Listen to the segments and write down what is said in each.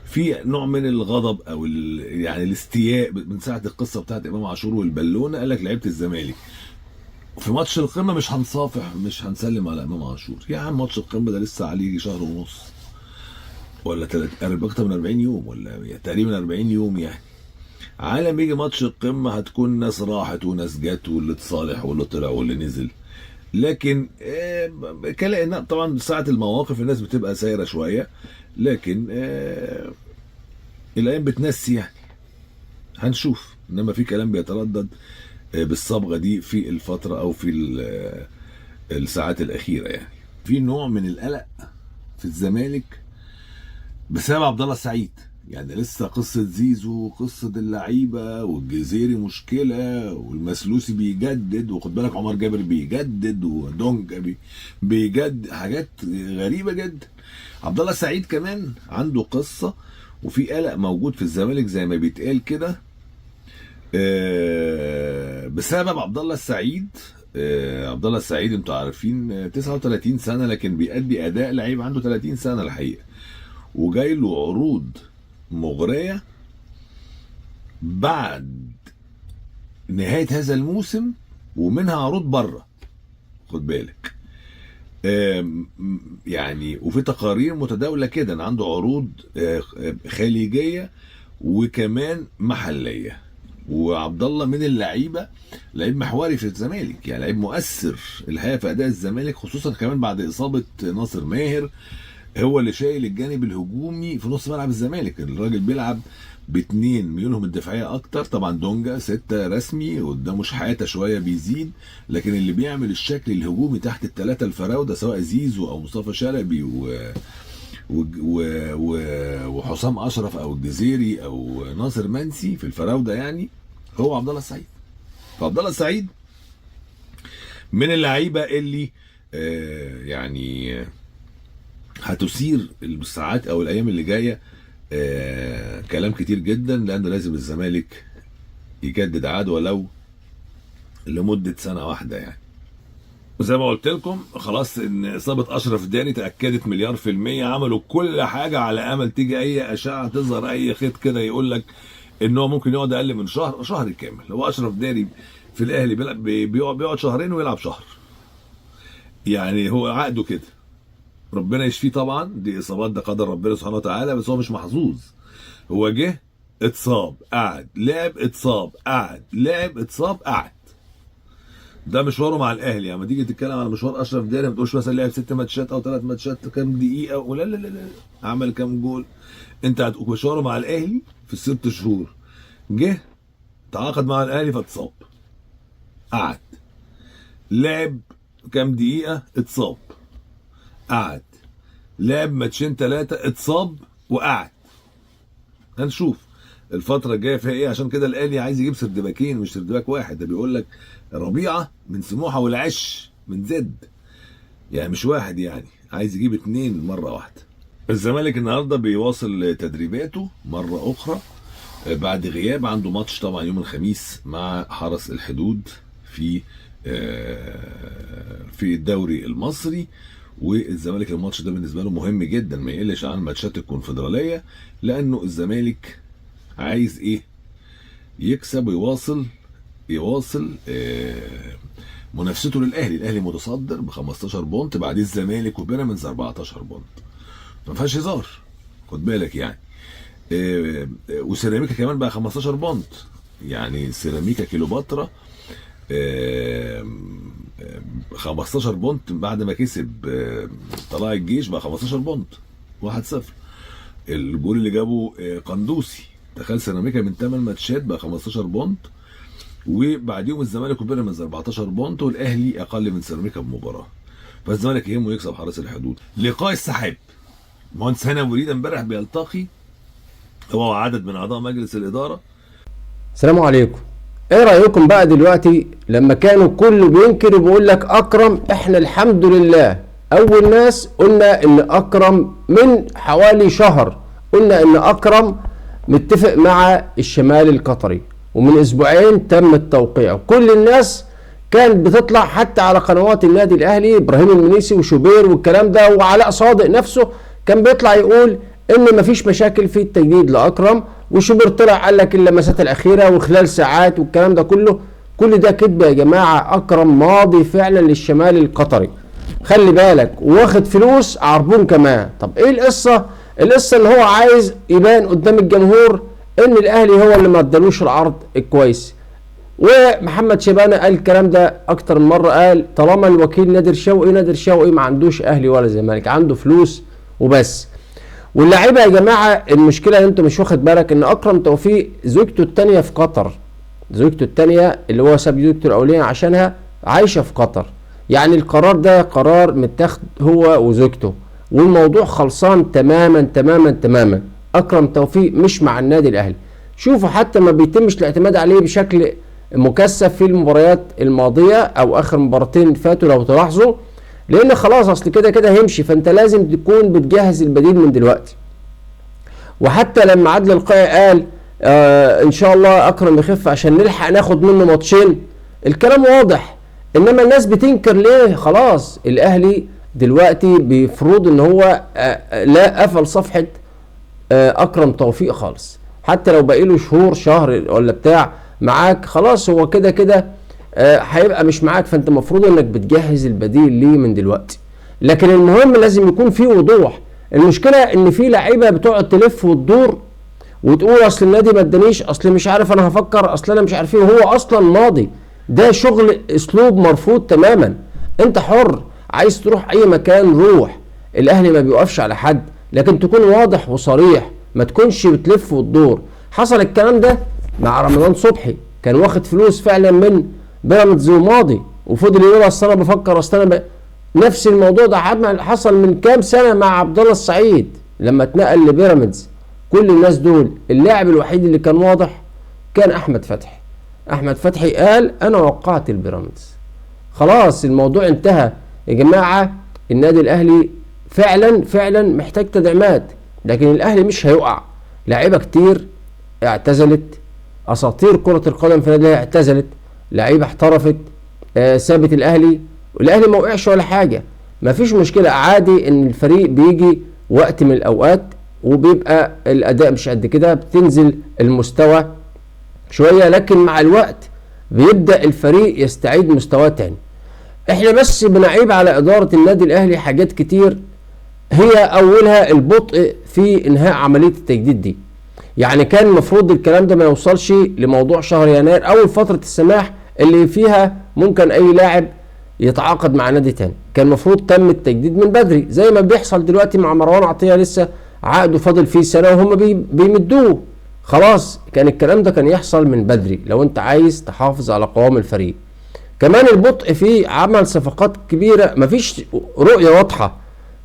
في نوع من الغضب او يعني الاستياء من ساعه القصه بتاعت امام عاشور والبالونه. قال لك لعيبه الزمالك في ماتش القمه مش هنصافح، مش هنسلم على امام عاشور. يا عم ماتش القمه ده لسه عليه شهر ونص ولا اكتر من 40 يوم، ولا تقريبا 40 يوم يعني. على ما يجي ماتش القمه هتكون ناس راحت وناس جت، واللي اتصالح واللي طلع واللي نزل. لكن طبعا ساعه المواقف الناس بتبقى سايره شويه، لكن الايام بتنسي يعني. هنشوف، انما في كلام بيتردد بالصبغه دي في الفتره او في الساعات الاخيره يعني. في نوع من القلق في الزمالك بسبب عبد الله السعيد. يعني لسه قصه زيزو، قصه اللعيبه، والجزيري مشكله، والمسلوسي بيجدد، وخد بالك عمر جابر بيجدد، ودونجا بيجدد، حاجات غريبه جدا. عبد الله السعيد كمان عنده قصه، وفي قلق موجود في الزمالك زي ما بيتقال كده بسبب عبد الله السعيد. عبد الله السعيد انتوا عارفين 39 سنه، لكن بيأدي اداء لعيب عنده 30 سنه الحقيقه، وجاي له عروض مغريه بعد نهايه هذا الموسم، ومنها عروض بره، خد بالك. يعني وفي تقارير متداوله كده ان عنده عروض خليجيه وكمان محليه. وعبد الله من اللعيبه، لعيب محوري في الزمالك، يعني لعيب مؤثر الحقيقه في اداء الزمالك، خصوصا كمان بعد اصابه ناصر ماهر. هو اللي شايل الجانب الهجومي في نص ملعب الزمالك. الراجل بيلعب باتنين ميولهم الدفاعيه اكتر، طبعا دونجا 6 رسمي، قدامه شحاته شويه بيزيد، لكن اللي بيعمل الشكل الهجومي تحت الثلاثه الفراوده سواء زيزو او مصطفى شلبي وحسام اشرف او الجزيري او ناصر منسي في الفراوده، يعني هو عبد الله السعيد. فعبد الله السعيد من اللعيبه اللي يعني هتثير الساعات او الايام اللي جايه كلام كتير جدا، لانه لازم الزمالك يجدد عقده ولو لمده سنه واحده يعني. وزي ما قلت لكم خلاص ان اصابه اشرف داني تاكدت 100%. عملوا كل حاجه على امل تيجي اي اشعه تظهر اي خيط كده يقول لك ان هو ممكن يقعد اقل من شهر كامل. هو اشرف داني في الاهلي بيقعد شهرين ويلعب شهر، يعني هو عقده كده. ربنا يشفيه طبعا، دي اصابات، ده قدر ربنا سبحانه وتعالى، بس هو مش محظوظ. هو جه اتصاب قعد، لعب اتصاب قعد، لعب اتصاب قعد. ده مشواره مع الاهلي. يعني لما تيجي تتكلم على مشوار اشرف داني ما تقولش مثلا لعب 6 ماتشات او 3 ماتشات كام دقيقه، ولا لا لا لا عمل كام جول. انت هتقول مشواره مع الاهلي في ال6 شهور، جه تعاقد مع الاهلي فاتصاب قعد، لعب كام دقيقه اتصاب قعد، لعب ماتشين 3 اتصاب وقعد. هنشوف الفتره الجايه فيها ايه. عشان كده الاهلي عايز يجيب سردباكين مش سردباك واحد. ده بيقول لك ربيعه من سموحه والعش من زد، يعني مش واحد، يعني عايز يجيب 2 مره واحده. الزمالك النهارده بيواصل تدريباته مره اخرى بعد غياب. عنده ماتش طبعا يوم الخميس مع حرس الحدود في الدوري المصري. والزمالك الماتش ده بالنسبه له مهم جدا، ما يقلش عن ماتشات الكونفدراليه، لانه الزمالك عايز ايه؟ يكسب ويواصل منافسته للاهلي. الاهلي متصدر ب 15 بونت، بعديه الزمالك وبيراميدز 14 بونت، ما فيهاش هزار، خد بالك يعني. وسيراميكا كمان بقى 15 بونت، يعني سيراميكا كيلوباترا 15 بونت بعد ما كسب طلائع الجيش، بقى 15 بونت 1-0. الجول اللي جابه قندوسي، تخيل سيراميكا من 8 ماتشات بقى 15 بونت، وبعديهم الزمالك وبيراميدز 14 بونت، والاهلي اقل من سيراميكا بمباراه. فالزمالك يهمه يكسب حرس الحدود. لقاء السحاب، مهندس هاني ابو ريده امبارح بيلتقي هو وعدد من اعضاء مجلس الاداره. السلام عليكم. ايه رايكم بقى دلوقتي لما كانوا كله بينكر وبيقول لك اكرم؟ احنا الحمد لله اول ناس قلنا ان اكرم من حوالي شهر، قلنا ان اكرم متفق مع الشمال القطري، ومن اسبوعين تم التوقيع. كل الناس كانت بتطلع حتى على قنوات النادي الاهلي، ابراهيم المنيسي وشوبير والكلام ده، وعلاء صادق نفسه كان بيطلع يقول ان مفيش مشاكل في التجديد لاكرم، وشوبير طلع قال لك اللمسات الاخيره وخلال ساعات والكلام ده كله. كل ده كذب يا جماعه. اكرم ماضي فعلا للشمال القطري، خلي بالك، واخد فلوس عربون كمان. طب ايه القصه؟ القصه ان هو عايز يبان قدام الجمهور ان الاهلي هو اللي ما ادالوش العرض الكويس. ومحمد شيبانه قال الكلام ده اكتر من مره، قال طالما الوكيل نادر شوقي ما عندوش اهلي ولا زمالك، عنده فلوس وبس. واللاعيبه يا جماعه المشكله ان انت مش واخد بالك ان اكرم توفيق زوجته الثانيه في قطر، زوجته الثانيه اللي هو ساب زوجته الاولانيه عشانها عايشه في قطر. يعني القرار ده قرار متاخد هو وزوجته، والموضوع خلصان تماما تماما تماما. اكرم توفيق مش مع النادي الاهلي. شوفوا حتى ما بيتمش الاعتماد عليه بشكل مكثف في المباريات الماضيه او اخر مباراتين فاتوا لو تلاحظوا، لان خلاص اصل كده كده هيمشي، فانت لازم تكون بتجهز البديل من دلوقتي. وحتى لما عادل القيعي قال ان شاء الله اكرم يخف عشان نلحق ناخد منه ماتشين، الكلام واضح. انما الناس بتنكر ليه؟ خلاص الاهلي دلوقتي بيفرض ان هو لا قفل صفحه اكرم توفيق خالص، حتى لو باقي له شهور شهر ولا بتاع معاك، خلاص هو كده كده هيبقى مش معاك، فانت المفروض انك بتجهز البديل ليه من دلوقتي. لكن المهم لازم يكون في وضوح. المشكله ان في لعيبه بتقعد تلف وتدور وتقول اصل النادي ما ادانيش، اصل مش عارف انا هفكر، اصل انا مش عارف ايه، وهو اصلا ماضي. ده شغل اسلوب مرفوض تماما. انت حر، عايز تروح اي مكان روح، الاهلي ما بيوقفش على حد، لكن تكون واضح وصريح، ما تكونش بتلف وتدور. حصل الكلام ده مع رمضان صبحي، كان واخد فلوس فعلا من بيراميدز وماضي، وفضل يقول اصل انا بفكر، اصل انا نفس الموضوع ده حصل من كام سنه مع عبد الله السعيد لما اتنقل لبيراميدز. كل الناس دول اللاعب الوحيد اللي كان واضح كان احمد فتحي. احمد فتحي قال انا وقعت البيراميدز، خلاص الموضوع انتهى يا جماعه. النادي الاهلي فعلا فعلا محتاج تدعيمات، لكن الاهلي مش هيقع. لاعيبه كتير اعتزلت، اساطير كره القدم في النادي الاهلي اعتزلت، لعيبه احترفت، سابت الاهلي، والاهلي ما وقعش ولا حاجه. مفيش مشكله، عادي ان الفريق بيجي وقت من الاوقات وبيبقى الاداء مش قد كده، بتنزل المستوى شويه، لكن مع الوقت بيبدا الفريق يستعيد مستواه تاني. احنا بس بنعيب على اداره النادي الاهلي حاجات كتير، هي اولها البطء في انهاء عمليه التجديد دي. يعني كان المفروض الكلام ده ما يوصلش لموضوع شهر يناير، اول فتره السماح اللي فيها ممكن اي لاعب يتعاقد مع نادي تاني، كان المفروض تم التجديد من بدري زي ما بيحصل دلوقتي مع مروان عطيه، لسه عقده فاضل فيه سنه وهم بيمدوه. خلاص كان الكلام ده كان يحصل من بدري لو انت عايز تحافظ على قوام الفريق. كمان البطء في عمل صفقات كبيره، مفيش رؤيه واضحه،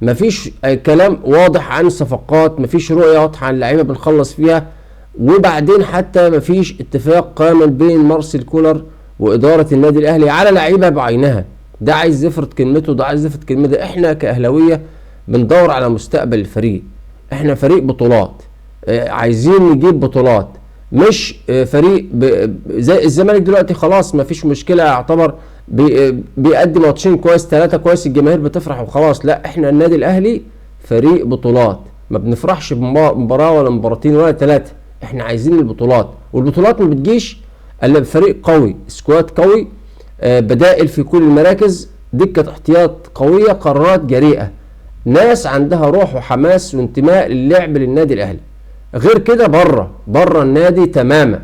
مفيش كلام واضح عن صفقات، مفيش رؤيه واضحه عن لعيبه بنخلص فيها، وبعدين حتى مفيش اتفاق كامل بين مارسيل كولر واداره النادي الاهلي على لعيبه بعينها. ده عايز يفرض كلمته، ده عايز يفرض كلمته. احنا كاهلاويه بندور على مستقبل الفريق، احنا فريق بطولات، عايزين نجيب بطولات، مش فريق زي الزمالك دلوقتي خلاص مفيش مشكله، يعتبر بيقدم ماتشين كويس، 3 كويس، الجماهير بتفرح وخلاص. لا، احنا النادي الاهلي فريق بطولات، ما بنفرحش بمباراه ولا مباراتين ولا 3، احنا عايزين البطولات، والبطولات ما بتجيش الا بفريق قوي، سكواد قوي، بدائل في كل المراكز، دكه احتياط قويه، قرارات جريئه، ناس عندها روح وحماس وانتماء للعب للنادي الاهلي. غير كده بره النادي تماما.